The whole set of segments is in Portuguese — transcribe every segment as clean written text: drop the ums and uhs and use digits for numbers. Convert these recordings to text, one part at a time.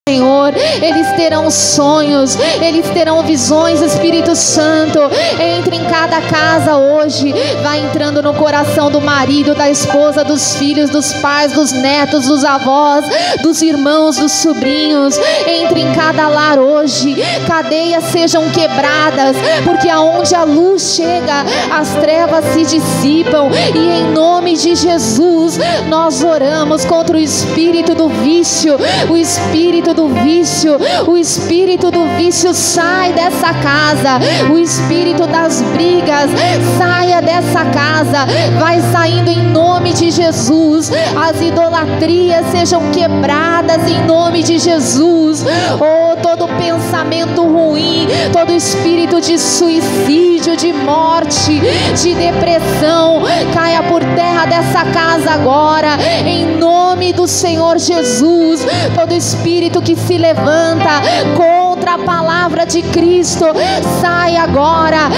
Senhor, eles terão sonhos, eles terão visões. Espírito Santo, entre em cada casa hoje, vai entrando no coração do marido, da esposa, dos filhos, dos pais, dos netos, dos avós, dos irmãos, dos sobrinhos. Entre em cada lar hoje, cadeias sejam quebradas, porque aonde a luz chega, as trevas se dissipam. E em nome de Jesus, nós oramos contra o espírito do vício. O espírito do vício, o espírito do vício sai dessa casa. O espírito das brigas saia dessa casa, vai saindo em nome de Jesus. As idolatrias sejam quebradas em nome de Jesus. Oh, todo pensamento ruim, todo espírito de suicídio, de morte, de depressão, caia por terra dessa casa agora, em nome do Senhor Jesus. Todo espírito que se levanta contra a palavra de Cristo, sai agora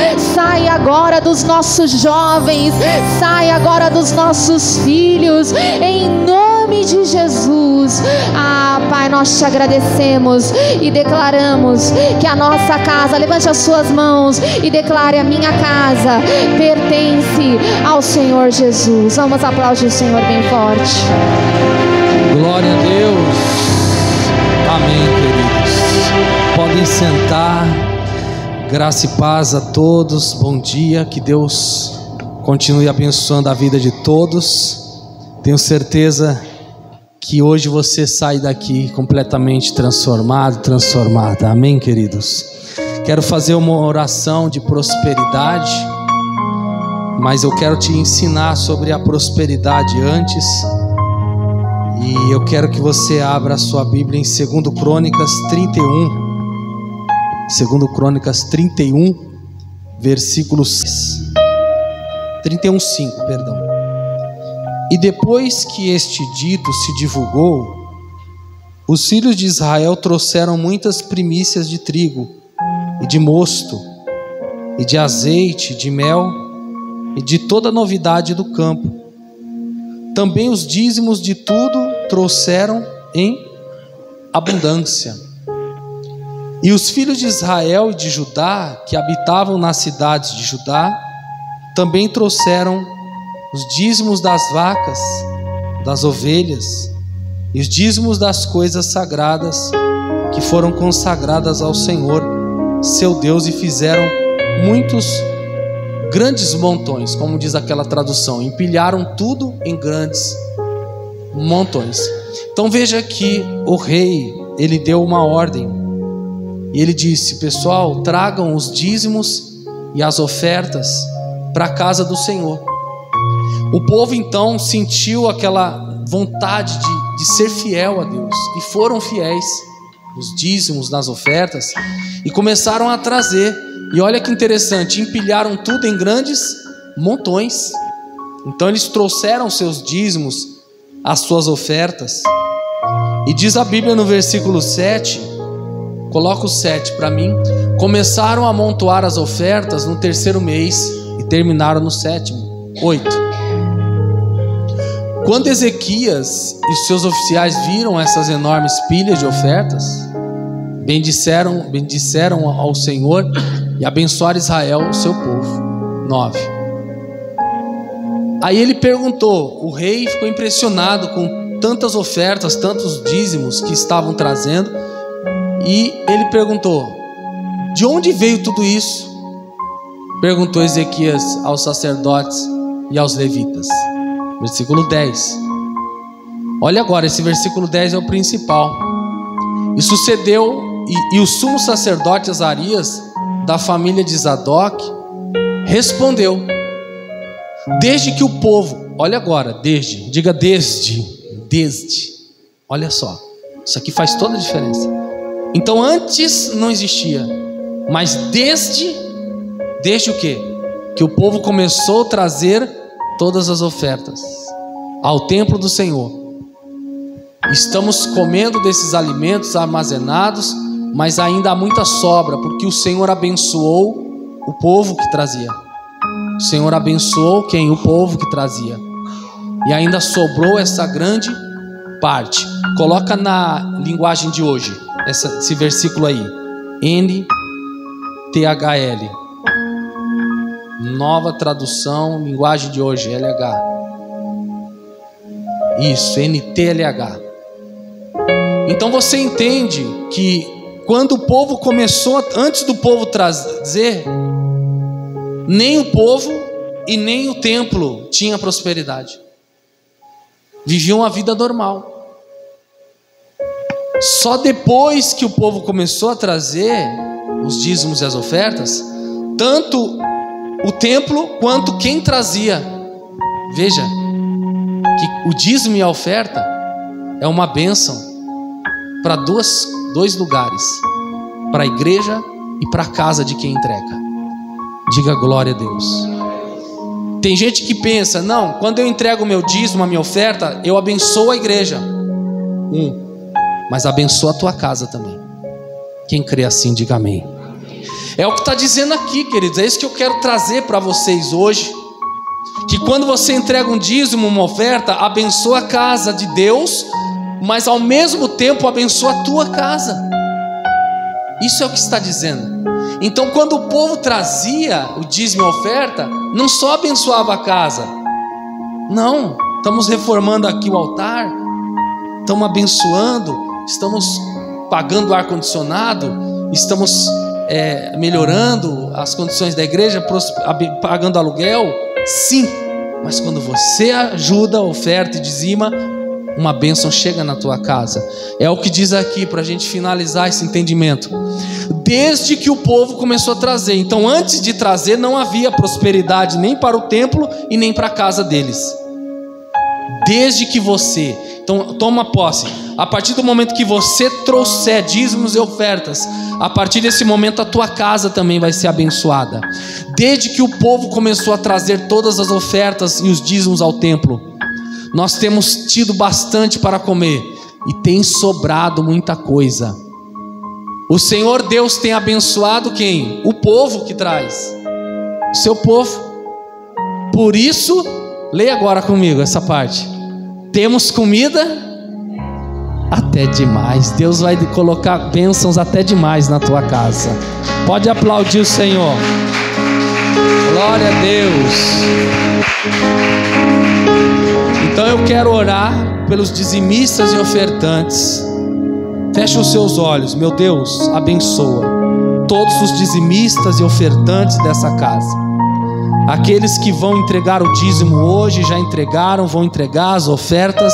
dos nossos jovens, sai agora dos nossos filhos, em nome de Jesus. Ah, Pai, nós te agradecemos e declaramos que a nossa casa, levante as suas mãos e declare: a minha casa pertence ao Senhor Jesus. Vamos aplaudir o Senhor bem forte. Glória a Deus. Amém, queridos. Podem sentar. Graça e paz a todos. Bom dia. Que Deus continue abençoando a vida de todos. Tenho certeza que hoje você sai daqui completamente transformado, transformada. Amém, queridos. Quero fazer uma oração de prosperidade, mas eu quero te ensinar sobre a prosperidade antes. E eu quero que você abra a sua Bíblia em 2 Crônicas 31. 2 Crônicas 31, versículo 31:5, perdão. E depois que este dito se divulgou, os filhos de Israel trouxeram muitas primícias de trigo, e de mosto, e de azeite, de mel, e de toda novidade do campo. Também os dízimos de tudo trouxeram em abundância. E os filhos de Israel e de Judá, que habitavam nas cidades de Judá, também trouxeram os dízimos das vacas, das ovelhas, e os dízimos das coisas sagradas que foram consagradas ao Senhor, seu Deus, e fizeram muitos grandes montões, como diz aquela tradução, empilharam tudo em grandes montões. Então veja que o rei, ele deu uma ordem, e ele disse: pessoal, tragam os dízimos e as ofertas para a casa do Senhor. O povo então sentiu aquela vontade de ser fiel a Deus, e foram fiéis nos dízimos, nas ofertas, e começaram a trazer. E olha que interessante, empilharam tudo em grandes montões. Então eles trouxeram seus dízimos, as suas ofertas. E diz a Bíblia no versículo 7, coloca o 7 para mim: começaram a amontoar as ofertas no 3º mês e terminaram no 7º. 8. Quando Ezequias e seus oficiais viram essas enormes pilhas de ofertas, bendiceram ao Senhor e abençoaram Israel, o seu povo. 9. Aí ele perguntou, o rei ficou impressionado com tantas ofertas, tantos dízimos que estavam trazendo, e ele perguntou: de onde veio tudo isso? Perguntou Ezequias aos sacerdotes e aos levitas. Versículo 10. Olha agora, esse versículo 10 é o principal. E sucedeu, e o sumo sacerdote Azarias, da família de Zadok, respondeu: desde que o povo, olha agora, diga desde, olha só, isso aqui faz toda a diferença. Então antes não existia, mas desde o quê? Que o povo começou a trazer todas as ofertas ao templo do Senhor. Estamos comendo desses alimentos armazenados, mas ainda há muita sobra, porque o Senhor abençoou o povo que trazia. O Senhor abençoou quem? O povo que trazia. E ainda sobrou essa grande parte. Coloca na linguagem de hoje, esse versículo aí. NTHL. Nova tradução, linguagem de hoje, LH. Isso, NTLH. Então você entende que quando o povo começou, antes do povo trazer, nem o povo e nem o templo tinha prosperidade. Viviam a vida normal. Só depois que o povo começou a trazer os dízimos e as ofertas, tanto o templo quanto quem trazia. Veja que o dízimo e a oferta é uma bênção para dois lugares, para a igreja e para a casa de quem entrega. Diga glória a Deus. Tem gente que pensa, não, quando eu entrego o meu dízimo, a minha oferta, eu abençoo a igreja. Mas abençoa a tua casa também. Quem crê assim, diga amém. É o que está dizendo aqui, queridos. É isso que eu quero trazer para vocês hoje. Que quando você entrega um dízimo, uma oferta, abençoa a casa de Deus, mas ao mesmo tempo abençoa a tua casa. Isso é o que está dizendo. Então quando o povo trazia o dízimo e a oferta, não só abençoava a casa. Não, estamos reformando aqui o altar, estamos abençoando, estamos pagando ar-condicionado, estamos melhorando as condições da igreja, pagando aluguel. Sim, mas quando você ajuda, oferta e dizima, uma bênção chega na tua casa. É o que diz aqui para a gente finalizar esse entendimento. Desde que o povo começou a trazer. Então antes de trazer não havia prosperidade nem para o templo e nem para a casa deles. Desde que você, então toma posse. A partir do momento que você trouxer dízimos e ofertas, a partir desse momento a tua casa também vai ser abençoada. Desde que o povo começou a trazer todas as ofertas e os dízimos ao templo, nós temos tido bastante para comer e tem sobrado muita coisa. O Senhor Deus tem abençoado quem? O povo que traz, o seu povo. Por isso, leia agora comigo essa parte. Temos comida até demais. Deus vai colocar bênçãos até demais na tua casa. Pode aplaudir o Senhor. Glória a Deus. Então eu quero orar pelos dizimistas e ofertantes. Feche os seus olhos. Meu Deus, abençoa todos os dizimistas e ofertantes dessa casa. Aqueles que vão entregar o dízimo hoje, já entregaram, vão entregar as ofertas.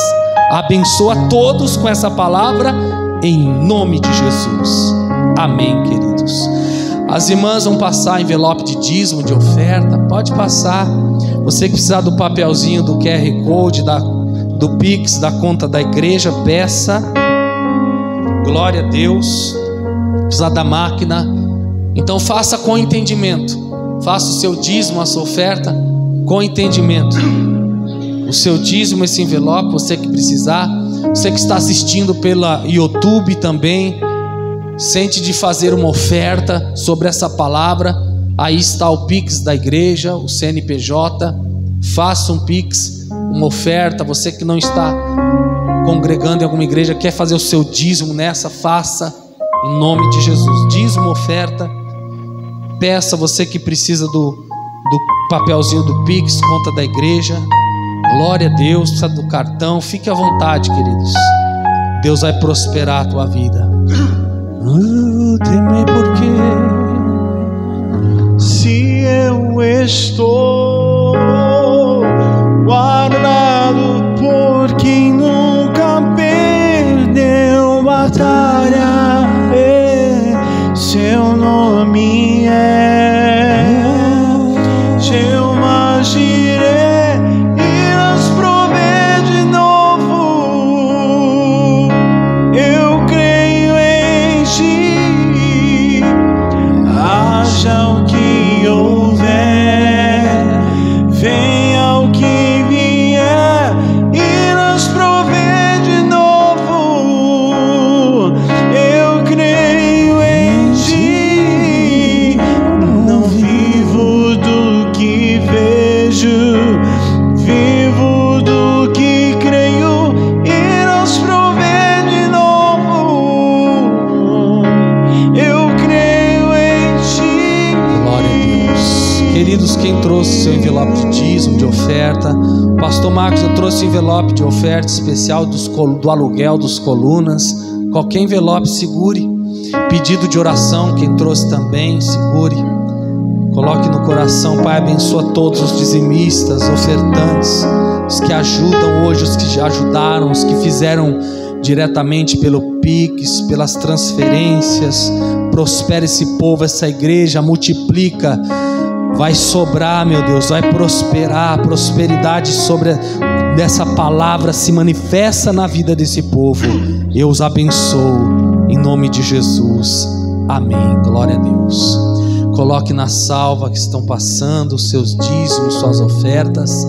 Abençoa todos com essa palavra, em nome de Jesus. Amém, queridos. As irmãs vão passar envelope de dízimo, de oferta. Pode passar. Você que precisar do papelzinho do QR Code, do Pix, da conta da igreja, peça. Glória a Deus. Precisar da máquina. Então faça com entendimento. Faça o seu dízimo, a sua oferta com entendimento. O seu dízimo, esse envelope, você que precisar. Você que está assistindo pela YouTube também, sente de fazer uma oferta sobre essa palavra. Aí está o Pix da igreja, o CNPJ. Faça um Pix, uma oferta. Você que não está congregando em alguma igreja, quer fazer o seu dízimo nessa, faça em nome de Jesus. Dízimo, oferta. Peça, você que precisa do papelzinho do Pix, conta da igreja. Glória a Deus, precisa do cartão. Fique à vontade, queridos. Deus vai prosperar a tua vida. Teme porque se eu estou guardado por quem nunca perdeu batalha, seu nome Jeová Jireh, e nos prover de novo. Eu creio em ti, haja o que houver. envelope de dízimo, de oferta. Pastor Marcos, eu trouxe envelope de oferta especial do aluguel dos colunas. Qualquer envelope, segure. Pedido de oração, quem trouxe também, segure. Coloque no coração. Pai, abençoa todos os dizimistas, ofertantes, os que ajudam hoje, os que já ajudaram, os que fizeram diretamente pelo Pix, pelas transferências. Prospera esse povo, essa igreja, multiplica. Vai sobrar, meu Deus, vai prosperar. A prosperidade sobre dessa palavra se manifesta na vida desse povo. Eu os abençoo em nome de Jesus. Amém. Glória a Deus. Coloque na salva que estão passando os seus dízimos, suas ofertas.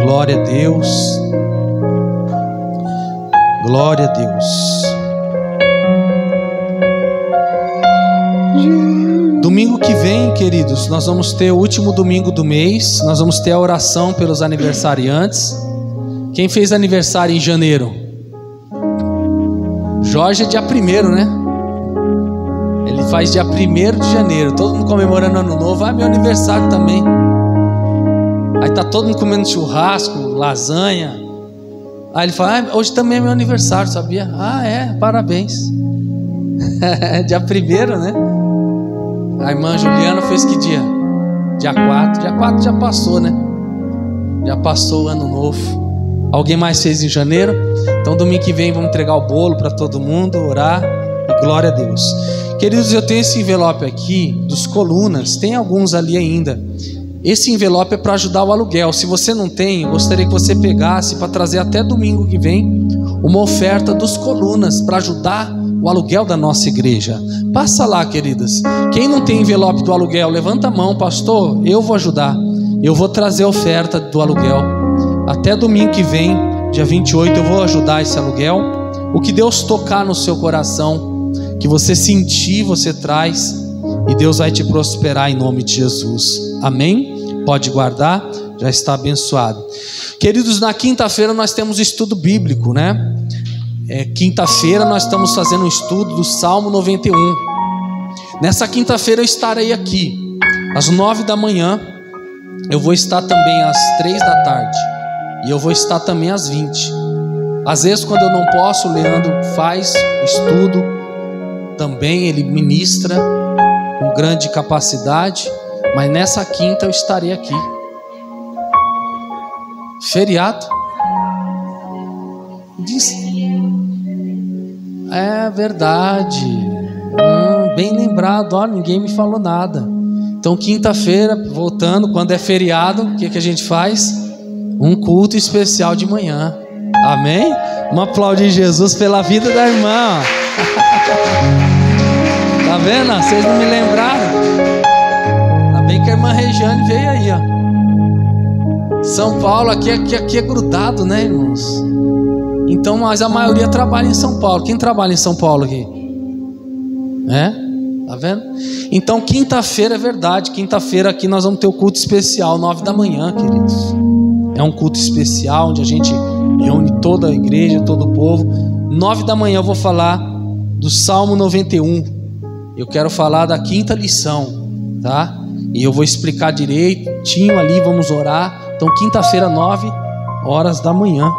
Glória a Deus. Glória a Deus. Domingo que vem, queridos, nós vamos ter o último domingo do mês. Nós vamos ter a oração pelos aniversariantes. Quem fez aniversário em janeiro? Jorge é dia 1º, né? Ele faz dia 1º de janeiro. Todo mundo comemorando ano novo. Ah, meu aniversário também. Aí tá todo mundo comendo churrasco, lasanha. Aí ele fala, ah, hoje também é meu aniversário, sabia? Ah, é? Parabéns. Dia 1º, né? A irmã Juliana fez que dia? Dia 4. Dia 4 já passou, né? Já passou o ano novo. Alguém mais fez em janeiro? Então domingo que vem vamos entregar o bolo para todo mundo, orar e glória a Deus. Queridos, eu tenho esse envelope aqui dos colunas. Tem alguns ali ainda. Esse envelope é para ajudar o aluguel. Se você não tem, eu gostaria que você pegasse para trazer até domingo que vem uma oferta dos colunas para ajudar o aluguel da nossa igreja. Passa lá, queridas. Quem não tem envelope do aluguel, levanta a mão. Pastor, eu vou ajudar. Eu vou trazer a oferta do aluguel. Até domingo que vem, dia 28, eu vou ajudar esse aluguel. O que Deus tocar no seu coração, que você sentir, você traz, e Deus vai te prosperar em nome de Jesus. Amém? Pode guardar, já está abençoado. Queridos, na quinta-feira nós temos estudo bíblico, né? Quinta-feira nós estamos fazendo um estudo do Salmo 91. Nessa quinta-feira eu estarei aqui às 9 da manhã. Eu vou estar também às 3 da tarde. E eu vou estar também às 20. Às vezes quando eu não posso, o Leandro faz estudo também, ele ministra com grande capacidade. Mas nessa quinta eu estarei aqui. Feriado. É verdade. Bem lembrado. Ó, ninguém me falou nada. Então quinta-feira, voltando, quando é feriado, o que a gente faz? Um culto especial de manhã. Amém? Vamos aplaudir Jesus pela vida da irmã. Tá vendo? Vocês não me lembraram? Ainda bem que a irmã Regiane veio aí, ó. São Paulo, aqui é grudado, né, irmãos? Então, mas a maioria trabalha em São Paulo. Quem trabalha em São Paulo aqui? Tá vendo? Então, quinta-feira é verdade. Quinta-feira aqui nós vamos ter o culto especial, 9 da manhã, queridos. É um culto especial onde a gente reúne toda a igreja, todo o povo. 9 da manhã eu vou falar do Salmo 91. Eu quero falar da quinta lição, tá? E eu vou explicar direitinho ali, vamos orar. Então, quinta-feira, 9 horas da manhã.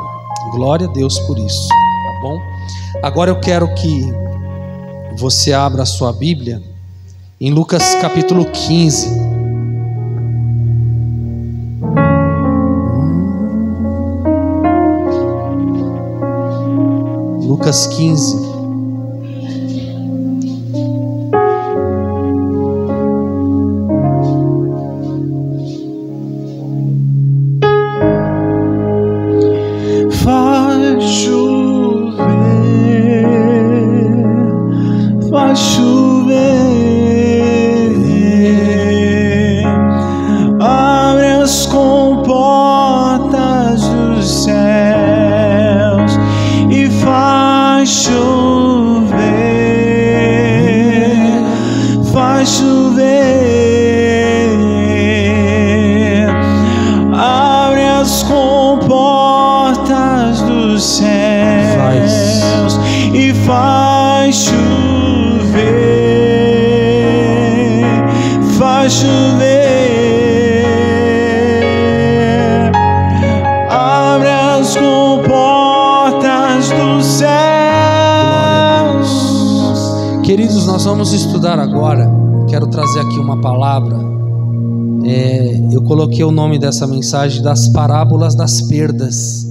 Glória a Deus por isso, tá bom? Agora eu quero que você abra a sua Bíblia em Lucas capítulo 15. Lucas 15. Faz chover, abre as comportas dos céus e faz chover, abre as comportas dos céus e faz chover. Queridos, nós vamos estudar agora. Quero trazer aqui uma palavra. Eu coloquei o nome dessa mensagem das parábolas das perdas.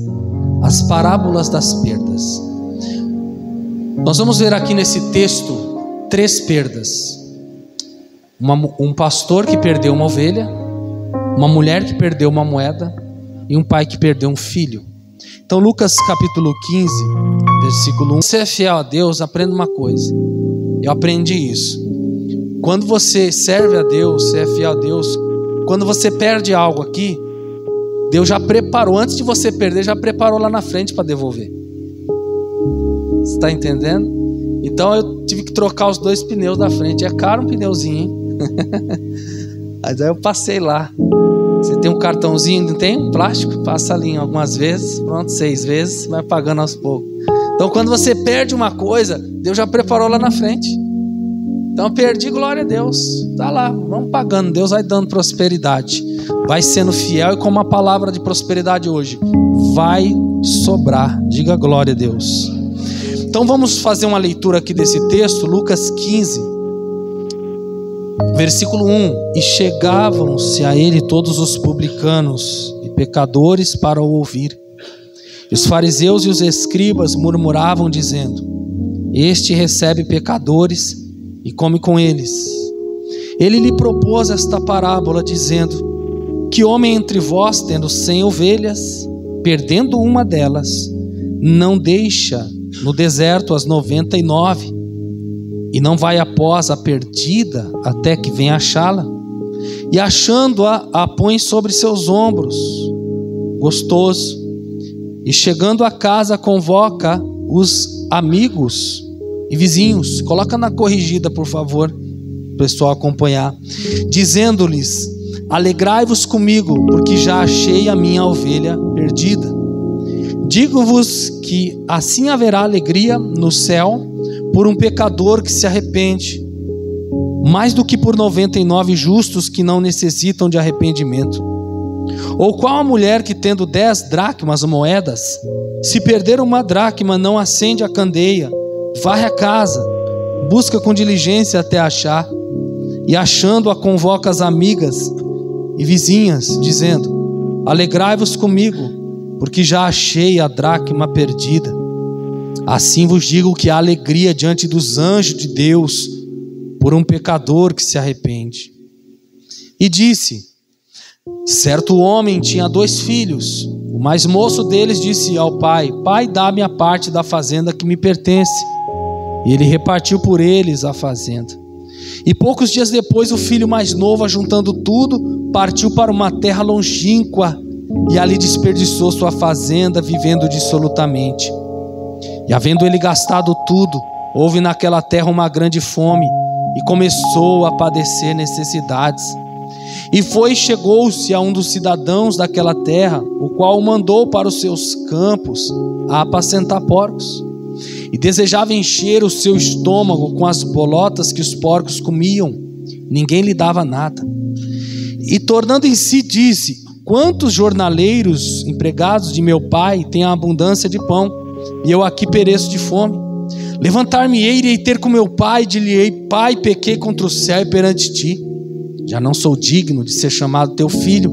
As parábolas das perdas. Nós vamos ver aqui nesse texto 3 perdas. Um pastor que perdeu uma ovelha, uma mulher que perdeu uma moeda e um pai que perdeu um filho. Então Lucas capítulo 15, versículo 1. Você é fiel a Deus, aprenda uma coisa. Eu aprendi isso. Quando você serve a Deus, você é fiel a Deus. Quando você perde algo aqui, Deus já preparou, antes de você perder, já preparou lá na frente para devolver. Você está entendendo? Então eu tive que trocar os 2 pneus da frente. É caro um pneuzinho, hein? Mas aí eu passei lá. Você tem um cartãozinho, não tem? Um plástico? Passa ali algumas vezes, pronto, 6 vezes, vai pagando aos poucos. Então quando você perde uma coisa, Deus já preparou lá na frente. Então eu perdi, glória a Deus. Tá lá, vamos pagando, Deus vai dando prosperidade. Vai sendo fiel, e como a palavra de prosperidade hoje, vai sobrar. Diga glória a Deus. Então vamos fazer uma leitura aqui desse texto, Lucas 15, versículo 1. E chegavam-se a ele todos os publicanos e pecadores para o ouvir. E os fariseus e os escribas murmuravam, dizendo: este recebe pecadores e come com eles. Ele lhe propôs esta parábola, dizendo: que homem entre vós, tendo 100 ovelhas, perdendo uma delas, não deixa no deserto as 99, e não vai após a perdida até que venha achá-la, e achando-a, a põe sobre seus ombros, gostoso, e chegando a casa convoca os amigos e vizinhos. Coloca na corrigida, por favor, o pessoal acompanhar. Dizendo-lhes: alegrai-vos comigo, porque já achei a minha ovelha perdida. Digo-vos que assim haverá alegria no céu por um pecador que se arrepende, mais do que por 99 justos que não necessitam de arrependimento. Ou qual a mulher que, tendo 10 dracmas moedas, se perder uma dracma, não acende a candeia, varre a casa, busca com diligência até achar, e achando-a convoca as amigas e vizinhas, dizendo: alegrai-vos comigo, porque já achei a dracma perdida. Assim vos digo que há alegria diante dos anjos de Deus por um pecador que se arrepende. E disse: certo homem tinha 2 filhos. O mais moço deles disse ao pai: pai, dá-me a parte da fazenda que me pertence. E ele repartiu por eles a fazenda. E poucos dias depois, o filho mais novo, ajuntando tudo, partiu para uma terra longínqua, e ali desperdiçou sua fazenda, vivendo dissolutamente. E havendo ele gastado tudo, houve naquela terra uma grande fome, e começou a padecer necessidades. E chegou-se a um dos cidadãos daquela terra, o qual o mandou para os seus campos a apacentar porcos. E desejava encher o seu estômago com as bolotas que os porcos comiam. Ninguém lhe dava nada. E tornando em si, disse: quantos jornaleiros empregados de meu pai têm a abundância de pão, e eu aqui pereço de fome? Levantar-me-ei, irei ter com meu pai, e dir-lhe-ei: pai, pequei contra o céu e perante ti. Já não sou digno de ser chamado teu filho,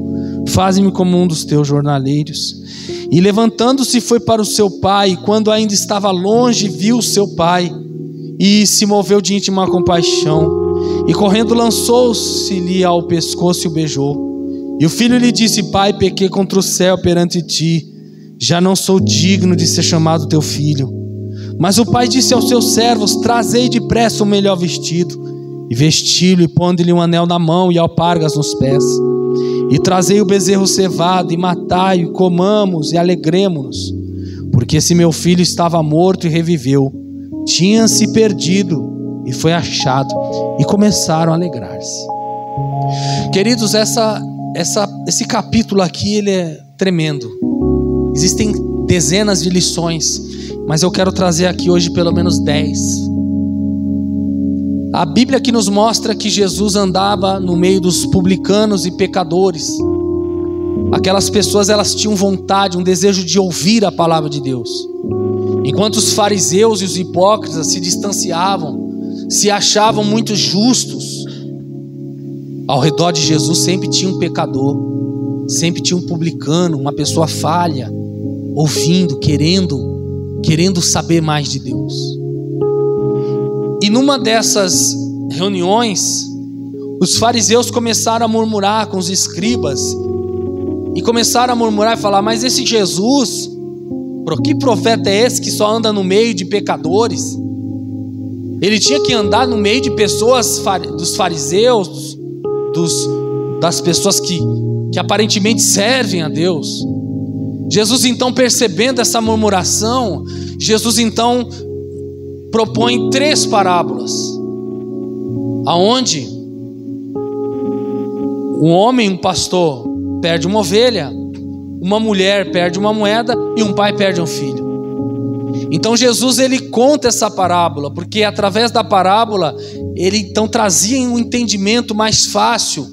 faze-me como um dos teus jornaleiros. E levantando-se foi para o seu pai, e quando ainda estava longe, viu o seu pai, e se moveu de íntima compaixão, e correndo lançou-se-lhe ao pescoço e o beijou. E o filho lhe disse: pai, pequei contra o céu perante ti, já não sou digno de ser chamado teu filho. Mas o pai disse aos seus servos: trazei depressa o melhor vestido, e vesti-lo, e pondo-lhe um anel na mão e alpargas nos pés. E trazei o bezerro cevado, e matai-o, e comamos, e alegremo-nos. Porque esse meu filho estava morto e reviveu, tinha-se perdido e foi achado. E começaram a alegrar-se. Queridos, esse capítulo aqui, ele é tremendo. Existem dezenas de lições, mas eu quero trazer aqui hoje pelo menos 10. A Bíblia que nos mostra que Jesus andava no meio dos publicanos e pecadores. Aquelas pessoas, elas tinham vontade, um desejo de ouvir a palavra de Deus. Enquanto os fariseus e os hipócritas se distanciavam, se achavam muito justos. Ao redor de Jesus sempre tinha um pecador, sempre tinha um publicano, uma pessoa falha, ouvindo, querendo saber mais de Deus. E numa dessas reuniões, os fariseus começaram a murmurar com os escribas, e começaram a murmurar e falar: mas esse Jesus, que profeta é esse que só anda no meio de pecadores? Ele tinha que andar no meio de pessoas, dos fariseus, das pessoas que aparentemente servem a Deus. Jesus então, percebendo essa murmuração, Jesus então propõe 3 parábolas, aonde um homem, um pastor, perde uma ovelha, uma mulher perde uma moeda e um pai perde um filho. Então Jesus, ele conta essa parábola, porque através da parábola ele então trazia um entendimento mais fácil,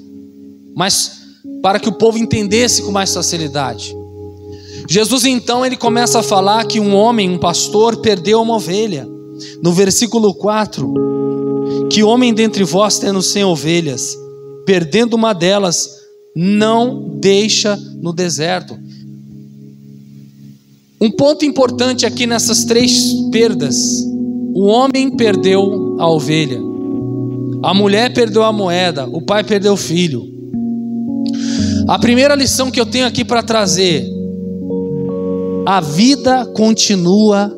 mas para que o povo entendesse com mais facilidade. Jesus então, ele começa a falar que um homem, um pastor, perdeu uma ovelha. No versículo 4, que homem dentre vós tendo 100 ovelhas, perdendo uma delas, não deixa no deserto. Um ponto importante aqui nessas 3 perdas: o homem perdeu a ovelha, a mulher perdeu a moeda, o pai perdeu o filho. A primeira lição que eu tenho aqui para trazer: a vida continua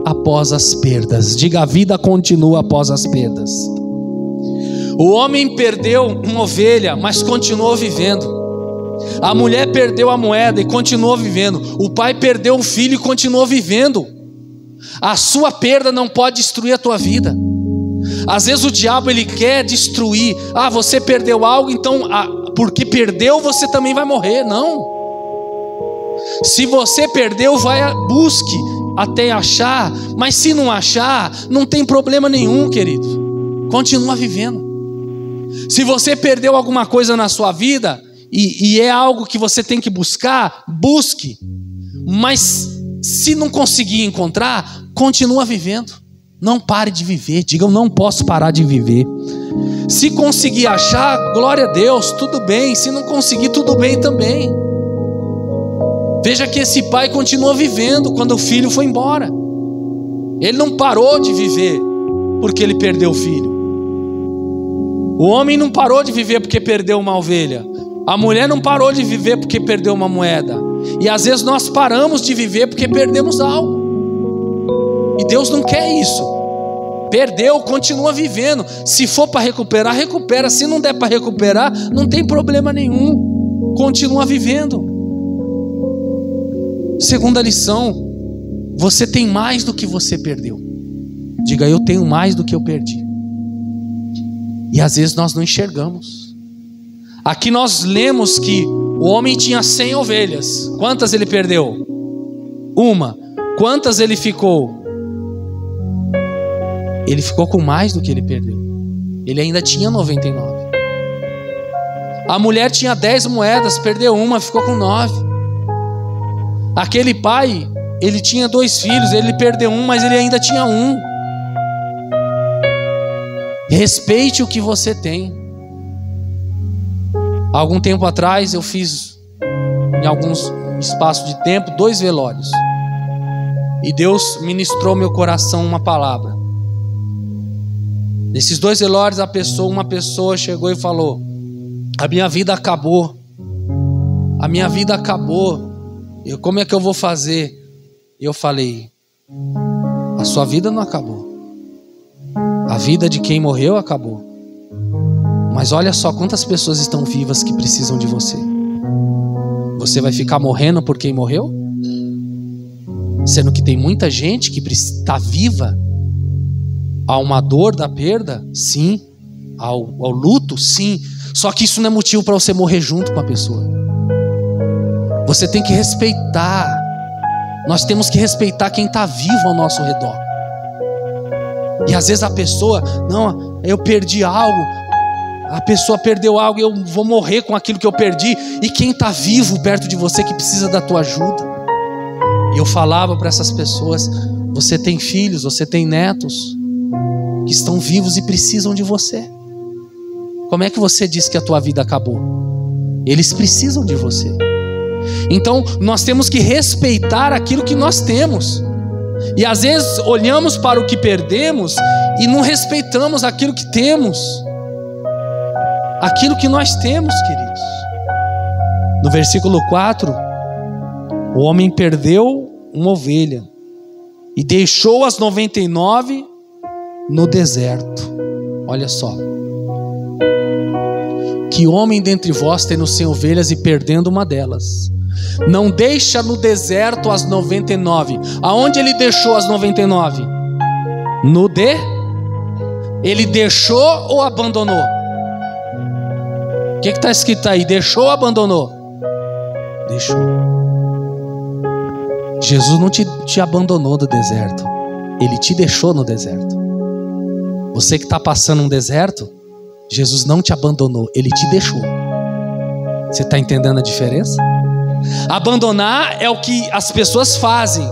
após as perdas. Diga: a vida continua após as perdas. O homem perdeu uma ovelha, mas continuou vivendo. A mulher perdeu a moeda e continuou vivendo. O pai perdeu o filho e continuou vivendo. A sua perda não pode destruir a tua vida. Às vezes o diabo, ele quer destruir. Você perdeu algo, então porque perdeu você também vai morrer. Não. Se você perdeu, busque até achar. Mas se não achar, não tem problema nenhum, querido. Continua vivendo. Se você perdeu alguma coisa na sua vida e é algo que você tem que buscar, busque. Mas se não conseguir encontrar, continua vivendo. Não pare de viver. Diga: eu não posso parar de viver. Se conseguir achar, glória a Deus, tudo bem. Se não conseguir, tudo bem também. Veja que esse pai continuou vivendo quando o filho foi embora. Ele não parou de viver porque ele perdeu o filho. O homem não parou de viver porque perdeu uma ovelha. A mulher não parou de viver porque perdeu uma moeda. E às vezes nós paramos de viver porque perdemos algo. E Deus não quer isso. Perdeu, continua vivendo. Se for para recuperar, recupera. Se não der para recuperar, não tem problema nenhum. Continua vivendo. Segunda lição: você tem mais do que você perdeu. Diga: eu tenho mais do que eu perdi. E às vezes nós não enxergamos. Aqui nós lemos que o homem tinha 100 ovelhas. Quantas ele perdeu? Uma. Quantas ele ficou? Ele ficou com mais do que ele perdeu. Ele ainda tinha 99. A mulher tinha 10 moedas, perdeu uma, ficou com 9. Aquele pai, ele tinha 2 filhos, ele perdeu um, mas ele ainda tinha um. Respeite o que você tem. Há algum tempo atrás eu fiz, em alguns espaço de tempo, 2 velórios. E Deus ministrou ao meu coração uma palavra. Nesses 2 velórios, uma pessoa chegou e falou: a minha vida acabou. A minha vida acabou. Como é que eu vou fazer? Eu falei: a sua vida não acabou. A vida de quem morreu acabou. Mas olha só quantas pessoas estão vivas que precisam de você. Você vai ficar morrendo por quem morreu? Sendo que tem muita gente que está viva. Há uma dor da perda? Sim. Ao luto? Sim. Só que isso não é motivo para você morrer junto com a pessoa. Você tem que respeitar. Nós temos que respeitar quem está vivo ao nosso redor. E às vezes a pessoa: não, eu perdi algo. A pessoa perdeu algo e eu vou morrer com aquilo que eu perdi. E quem está vivo perto de você que precisa da tua ajuda? E eu falava para essas pessoas: você tem filhos, você tem netos. que estão vivos e precisam de você. Como é que você diz que a tua vida acabou? Eles precisam de você. Então nós temos que respeitar aquilo que nós temos. E às vezes olhamos para o que perdemos e não respeitamos aquilo que temos. Aquilo que nós temos, queridos. No versículo 4, o homem perdeu uma ovelha e deixou as 99 no deserto. Olha só. Que homem dentre vós tendo 100 ovelhas e perdendo uma delas, não deixa no deserto as 99. Aonde ele deixou as 99? Ele deixou ou abandonou? O que está escrito aí? Deixou ou abandonou? Deixou. Jesus não te abandonou no deserto. Ele te deixou no deserto. Você que está passando um deserto, Jesus não te abandonou, Ele te deixou. Você está entendendo a diferença? Abandonar é o que as pessoas fazem.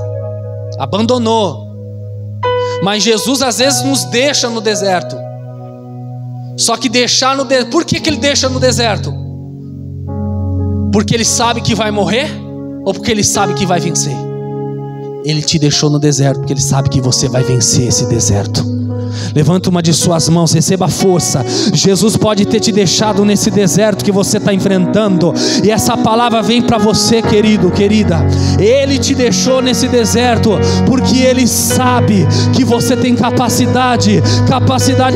Abandonou. Mas Jesus às vezes nos deixa no deserto. Só que deixar no deserto. Por que Ele deixa no deserto? Porque Ele sabe que vai morrer? Ou porque Ele sabe que vai vencer? Ele te deixou no deserto porque Ele sabe que você vai vencer esse deserto. Levanta uma de suas mãos, receba força. Jesus pode ter te deixado nesse deserto que você está enfrentando, e essa palavra vem para você, querido, querida. Ele te deixou nesse deserto porque Ele sabe que você tem capacidade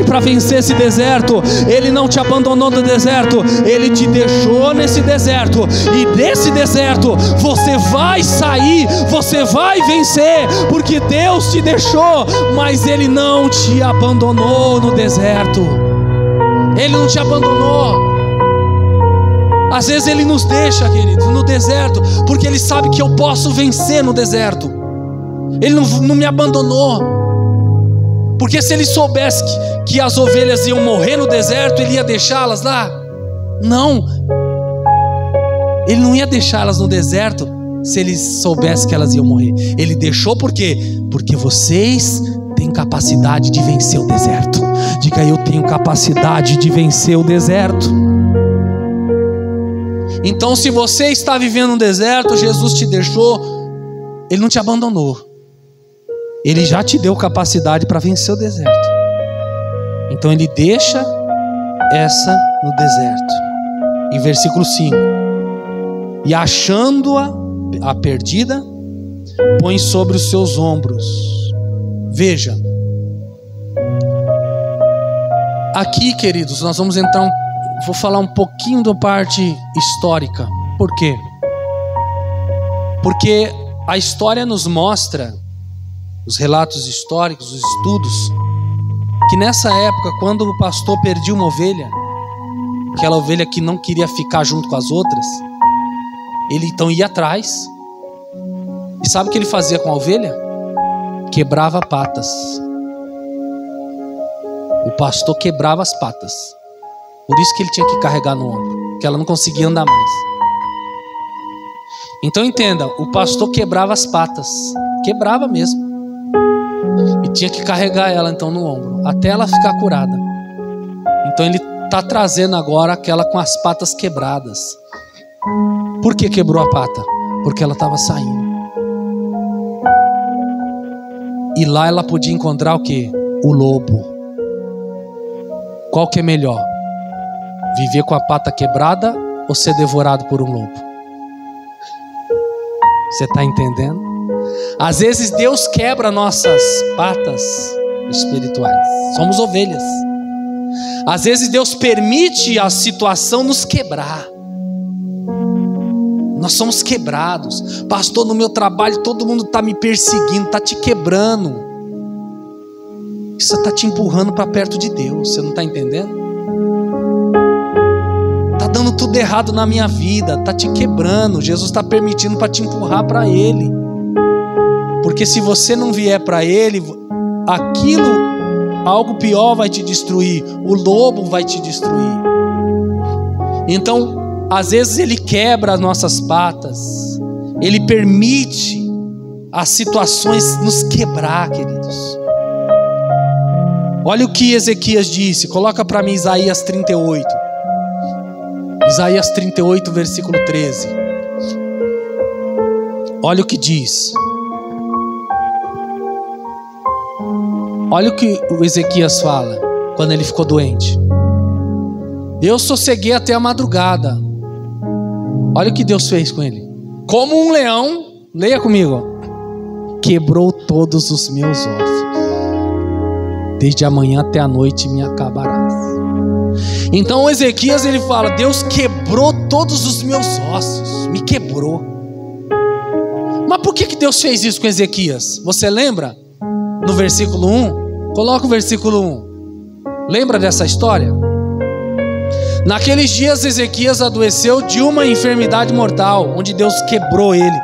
para vencer esse deserto. Ele não te abandonou no deserto, Ele te deixou nesse deserto, e desse deserto você vai sair, você vai vencer, porque Deus te deixou, mas Ele não te abandonou no deserto. Ele não te abandonou. Às vezes Ele nos deixa, queridos, no deserto, porque Ele sabe que eu posso vencer no deserto. Ele não me abandonou, porque se Ele soubesse que as ovelhas iam morrer no deserto, Ele ia deixá-las lá? Não. Ele não ia deixá-las no deserto se Ele soubesse que elas iam morrer. Ele deixou por quê? Porque vocês tem capacidade de vencer o deserto. Diga: eu tenho capacidade de vencer o deserto. Então, se você está vivendo um deserto, Jesus te deixou, Ele não te abandonou. Ele já te deu capacidade para vencer o deserto. Então Ele deixa essa no deserto. Em versículo 5: e achando-a, a perdida, põe sobre os seus ombros. Veja, aqui, queridos, nós vamos entrar, vou falar um pouquinho da parte histórica. Por quê? Porque a história nos mostra, os relatos históricos, os estudos, que nessa época, quando o pastor perdia uma ovelha, aquela ovelha que não queria ficar junto com as outras, ele então ia atrás. E sabe o que ele fazia com a ovelha? Quebrava patas. O pastor quebrava as patas. Por isso que ele tinha que carregar no ombro, porque ela não conseguia andar mais. Então entenda, o pastor quebrava as patas, quebrava mesmo, e tinha que carregar ela então no ombro, até ela ficar curada. Então ele está trazendo agora aquela com as patas quebradas. Por que quebrou a pata? Porque ela estava saindo. E lá ela podia encontrar o quê? O lobo. Qual que é melhor? Viver com a pata quebrada ou ser devorado por um lobo? Você está entendendo? Às vezes Deus quebra nossas patas espirituais. Somos ovelhas. Às vezes Deus permite a situação nos quebrar. Nós somos quebrados. Pastor, no meu trabalho todo mundo está me perseguindo, está te quebrando. Isso está te empurrando para perto de Deus. Você não está entendendo? Está dando tudo errado na minha vida, está te quebrando. Jesus está permitindo para te empurrar para Ele. Porque se você não vier para Ele, algo pior vai te destruir. O lobo vai te destruir. Então, às vezes Ele quebra as nossas patas. Ele permite as situações nos quebrar, queridos. Olha o que Ezequias disse. Coloca para mim Isaías 38. Isaías 38, versículo 13. Olha o que diz. Olha o que o Ezequias fala quando ele ficou doente. Eu sosseguei até a madrugada. Olha o que Deus fez com ele. Como um leão, leia comigo, quebrou todos os meus ossos. Desde amanhã até a noite me acabarás. Então Ezequias ele fala: Deus quebrou todos os meus ossos. Me quebrou. Mas por que Deus fez isso com Ezequias? Você lembra? No versículo 1. Coloca o versículo 1. Lembra dessa história? Naqueles dias Ezequias adoeceu de uma enfermidade mortal, onde Deus quebrou ele.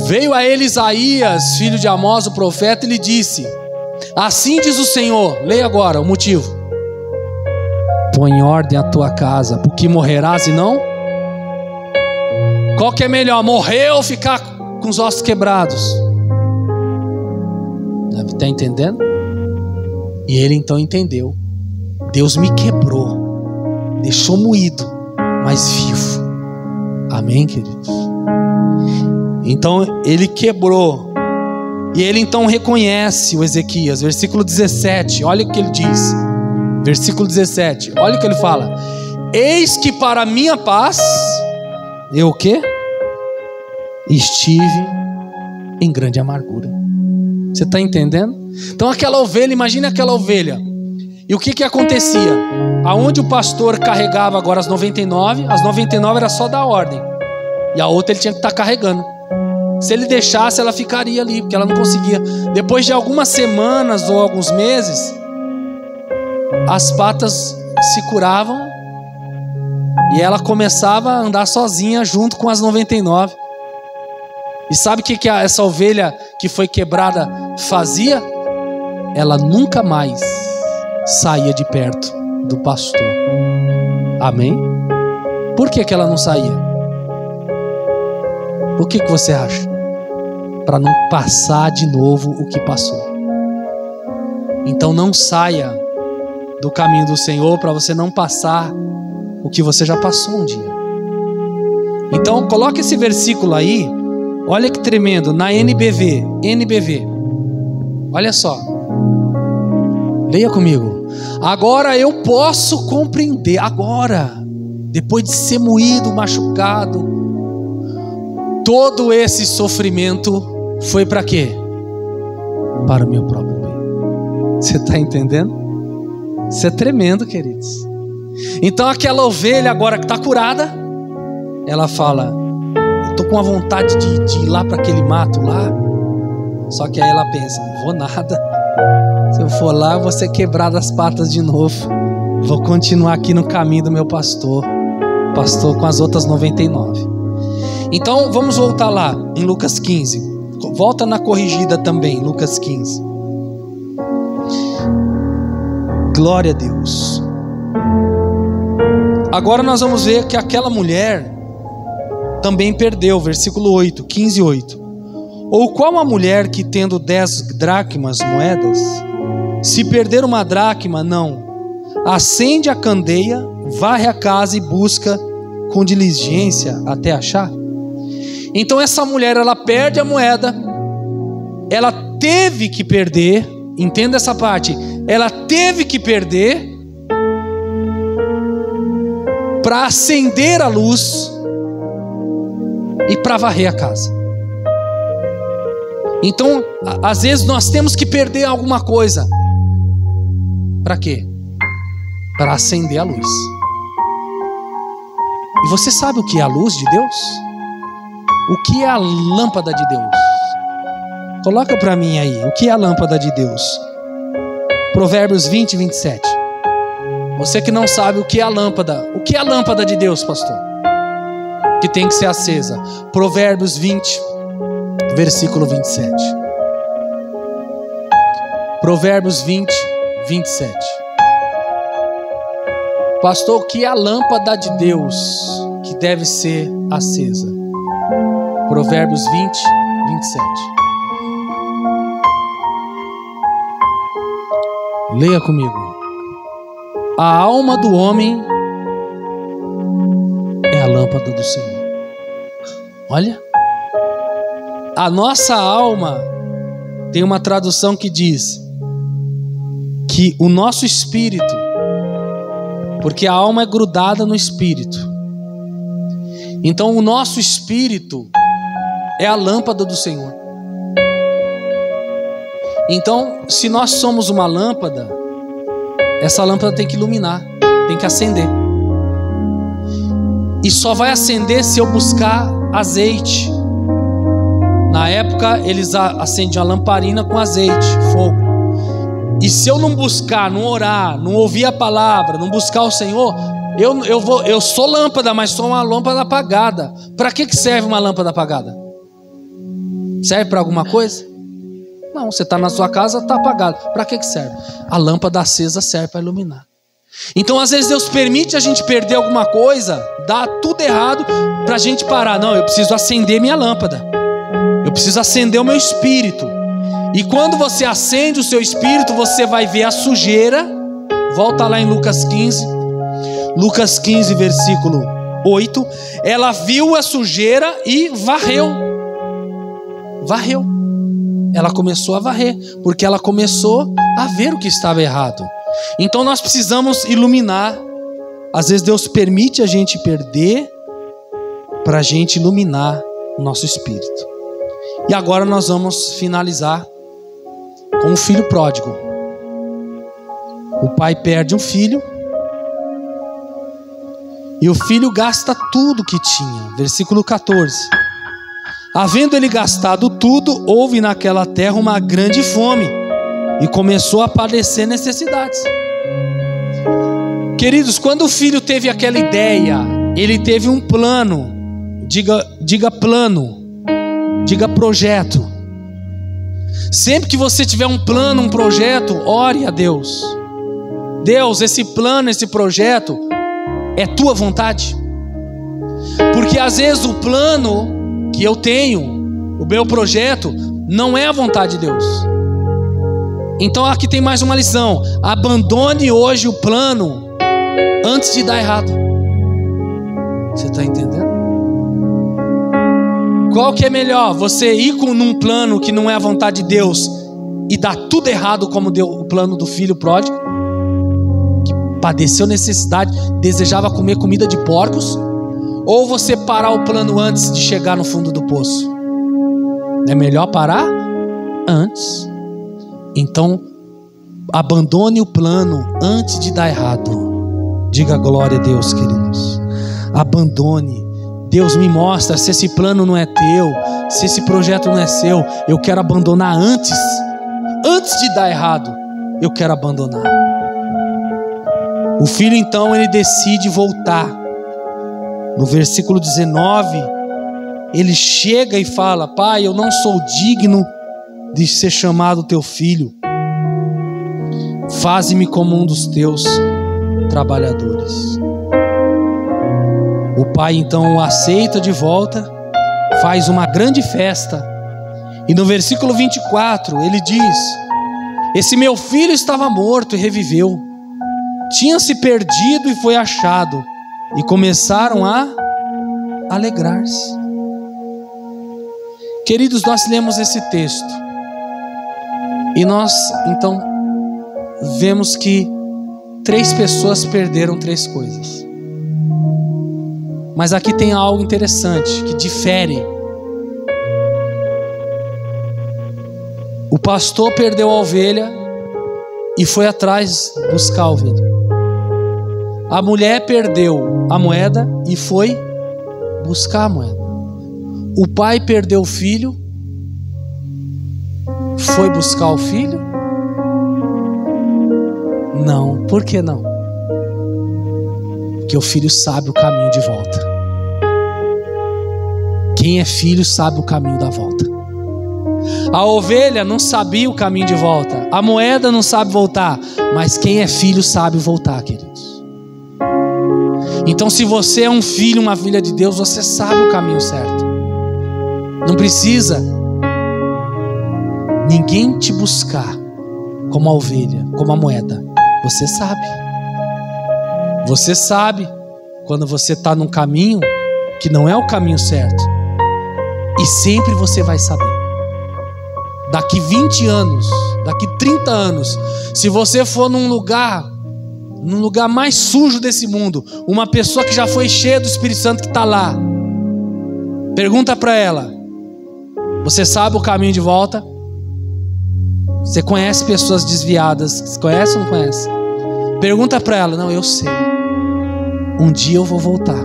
Veio a ele Isaías, filho de Amós, o profeta, e lhe disse: assim diz o Senhor. Leia agora o motivo. Põe em ordem a tua casa, porque morrerás e não? Qual que é melhor, morrer ou ficar com os ossos quebrados? Está entendendo? E ele então entendeu. Deus me quebrou, deixou moído, mas vivo. Amém, queridos? Então ele quebrou. E ele então reconhece o Ezequias. Versículo 17, olha o que ele diz. Versículo 17, olha o que ele fala. Eis que para minha paz, eu o quê? Estive em grande amargura. Você está entendendo? Então aquela ovelha, imagine aquela ovelha. E o que acontecia? Aonde o pastor carregava agora as 99 era só dar ordem. E a outra ele tinha que estar carregando. Se ele deixasse, ela ficaria ali, porque ela não conseguia. Depois de algumas semanas ou alguns meses, as patas se curavam e ela começava a andar sozinha junto com as 99. E sabe o que essa ovelha que foi quebrada fazia? Ela nunca mais saía de perto do pastor. Amém? Por que ela não saía? O que você acha? Para não passar de novo o que passou. Então não saia do caminho do Senhor para você não passar o que você já passou um dia. Então coloque esse versículo aí. Olha que tremendo, na NBV. Olha só. Leia comigo. Agora eu posso compreender. Agora, depois de ser moído, machucado, todo esse sofrimento foi para quê? Para o meu próprio bem. Você está entendendo? Isso é tremendo, queridos. Então aquela ovelha agora que está curada, ela fala: eu estou com a vontade de ir lá para aquele mato lá. Só que aí ela pensa: não vou nada. Se eu for lá, eu vou ser quebrado as patas de novo. Vou continuar aqui no caminho do meu pastor com as outras 99. Então vamos voltar lá em Lucas 15. Volta na corrigida também, Lucas 15. Glória a Deus. Agora nós vamos ver que aquela mulher também perdeu. Versículo 8, 15, 8. Ou qual a mulher que tendo 10 dracmas moedas, se perder uma dracma, não acende a candeia, varre a casa e busca com diligência até achar? Então essa mulher, ela perde a moeda, ela teve que perder, entenda essa parte, ela teve que perder para acender a luz e para varrer a casa. Então, às vezes nós temos que perder alguma coisa. Para quê? Para acender a luz. E você sabe o que é a luz de Deus? O que é a lâmpada de Deus? Coloca para mim aí, o que é a lâmpada de Deus? Provérbios 20, 27. Você que não sabe o que é a lâmpada. O que é a lâmpada de Deus, pastor? Que tem que ser acesa. Provérbios 20, versículo 27. Provérbios 20, 27. Pastor, o que é a lâmpada de Deus que deve ser acesa? Provérbios 20, 27. Leia comigo. A alma do homem é a lâmpada do Senhor. Olha. A nossa alma, tem uma tradução que diz que o nosso espírito, porque a alma é grudada no espírito, então o nosso espírito é a lâmpada do Senhor. Então, se nós somos uma lâmpada, essa lâmpada tem que iluminar, tem que acender. E só vai acender se eu buscar azeite. Na época eles acendiam a lamparina com azeite, fogo. E se eu não buscar, não orar, não ouvir a palavra, não buscar o Senhor, eu sou lâmpada, mas sou uma lâmpada apagada. Para que serve uma lâmpada apagada? Serve para alguma coisa? Não, você está na sua casa, está apagado. Para que serve? A lâmpada acesa serve para iluminar. Então às vezes Deus permite a gente perder alguma coisa, dá tudo errado para a gente parar. Não, eu preciso acender minha lâmpada. Eu preciso acender o meu espírito. E quando você acende o seu espírito, você vai ver a sujeira. Volta lá em Lucas 15. Lucas 15, versículo 8. Ela viu a sujeira e varreu. Varreu. Ela começou a varrer, porque ela começou a ver o que estava errado. Então nós precisamos iluminar. Às vezes Deus permite a gente perder para a gente iluminar o nosso espírito. E agora nós vamos finalizar com o filho pródigo. O pai perde um filho e o filho gasta tudo que tinha. Versículo 14. Havendo ele gastado tudo, houve naquela terra uma grande fome e começou a padecer necessidades. Queridos, quando o filho teve aquela ideia, ele teve um plano. Diga plano. Diga projeto. Sempre que você tiver um plano, um projeto, ore a Deus. Deus, esse plano, esse projeto é tua vontade? Porque às vezes o plano que eu tenho, o meu projeto, não é a vontade de Deus. Então aqui tem mais uma lição. Abandone hoje o plano antes de dar errado. Você está entendendo? Qual que é melhor? Você ir num plano que não é a vontade de Deus e dar tudo errado, como deu o plano do filho pródigo, que padeceu necessidade, desejava comer comida de porcos? Ou você parar o plano antes de chegar no fundo do poço? É melhor parar antes. Então, abandone o plano antes de dar errado. Diga glória a Deus, queridos. Abandone. Deus, me mostra se esse plano não é teu, se esse projeto não é seu. Eu quero abandonar antes de dar errado. Eu quero abandonar. O filho então, ele decide voltar. No versículo 19, ele chega e fala: pai, eu não sou digno de ser chamado teu filho. Faze-me como um dos teus trabalhadores. O pai então o aceita de volta, faz uma grande festa. E no versículo 24 ele diz: esse meu filho estava morto e reviveu, tinha se perdido e foi achado. E começaram a alegrar-se. Queridos, nós lemos esse texto e nós então vemos que 3 pessoas perderam 3 coisas. Mas aqui tem algo interessante que difere. O pastor perdeu a ovelha e foi atrás buscar a ovelha. A mulher perdeu a moeda e foi buscar a moeda. O pai perdeu o filho, foi buscar o filho? Não. Por que não? Porque o filho sabe o caminho de volta. Quem é filho sabe o caminho da volta. A ovelha não sabia o caminho de volta. A moeda não sabe voltar. Mas quem é filho sabe voltar, queridos. Então, se você é um filho, uma filha de Deus, você sabe o caminho certo. Não precisa ninguém te buscar como a ovelha, como a moeda. Você sabe. Você sabe quando você está num caminho que não é o caminho certo. E sempre você vai saber. Daqui 20 anos, daqui 30 anos, se você for num lugar mais sujo desse mundo, uma pessoa que já foi cheia do Espírito Santo que está lá, pergunta para ela: você sabe o caminho de volta? Você conhece pessoas desviadas? Você conhece ou não conhece? Pergunta para ela: não, eu sei. Um dia eu vou voltar.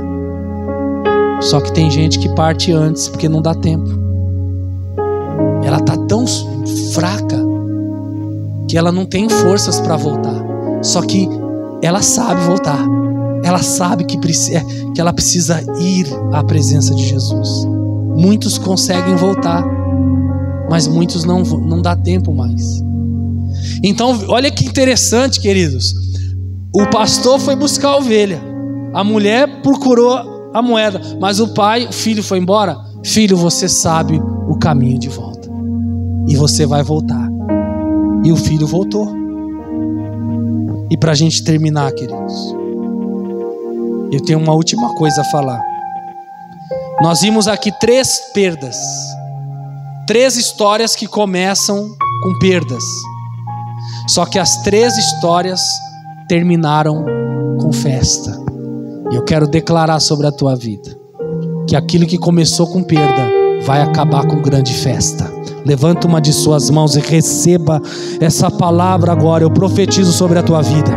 Só que tem gente que parte antes porque não dá tempo. Ela está tão fraca que ela não tem forças para voltar. Só que ela sabe voltar. Ela sabe que ela precisa ir à presença de Jesus. Muitos conseguem voltar, mas muitos não dá tempo mais. Então, olha que interessante, queridos. O pastor foi buscar a ovelha, a mulher procurou a moeda, mas o filho foi embora. Filho, você sabe o caminho de volta e você vai voltar. E o filho voltou. E para a gente terminar, queridos, eu tenho uma última coisa a falar. Nós vimos aqui 3 perdas, 3 histórias que começam com perdas. Só que as 3 histórias terminaram com festa. E eu quero declarar sobre a tua vida que aquilo que começou com perda vai acabar com grande festa. Levanta uma de suas mãos e receba essa palavra agora. Eu profetizo sobre a tua vida.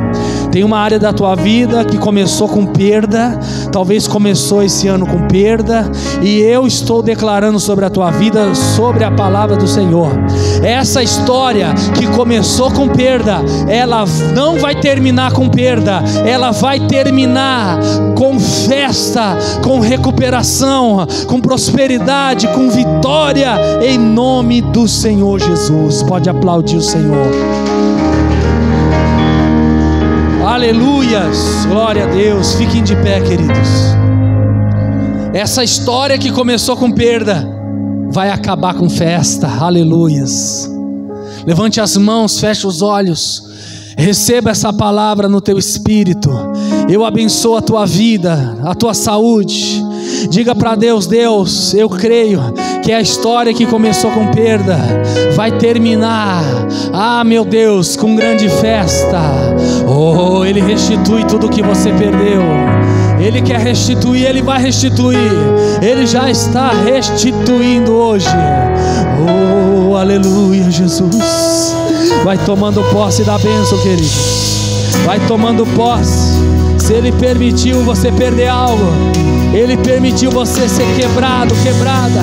Tem uma área da tua vida que começou com perda, talvez começou esse ano com perda, e eu estou declarando sobre a tua vida, sobre a palavra do Senhor. Essa história que começou com perda, ela não vai terminar com perda, ela vai terminar com festa, com recuperação, com prosperidade, com vitória, em nome do Senhor Jesus. Pode aplaudir o Senhor. Aleluias, glória a Deus. Fiquem de pé, queridos. Essa história que começou com perda vai acabar com festa. Aleluias. Levante as mãos, feche os olhos. Receba essa palavra no teu espírito. Eu abençoo a tua vida, a tua saúde. Diga para Deus: Deus, eu creio que a história que começou com perda vai terminar, meu Deus, com grande festa. Oh, Ele restitui tudo que você perdeu. Ele quer restituir, Ele vai restituir. Ele já está restituindo hoje. Oh, aleluia, Jesus. Vai tomando posse da bênção, querido. Vai tomando posse. Se Ele permitiu você perder algo, Ele permitiu você ser quebrado, quebrada,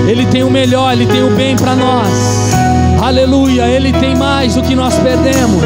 Ele tem o melhor, Ele tem o bem para nós. Aleluia, Ele tem mais do que nós perdemos.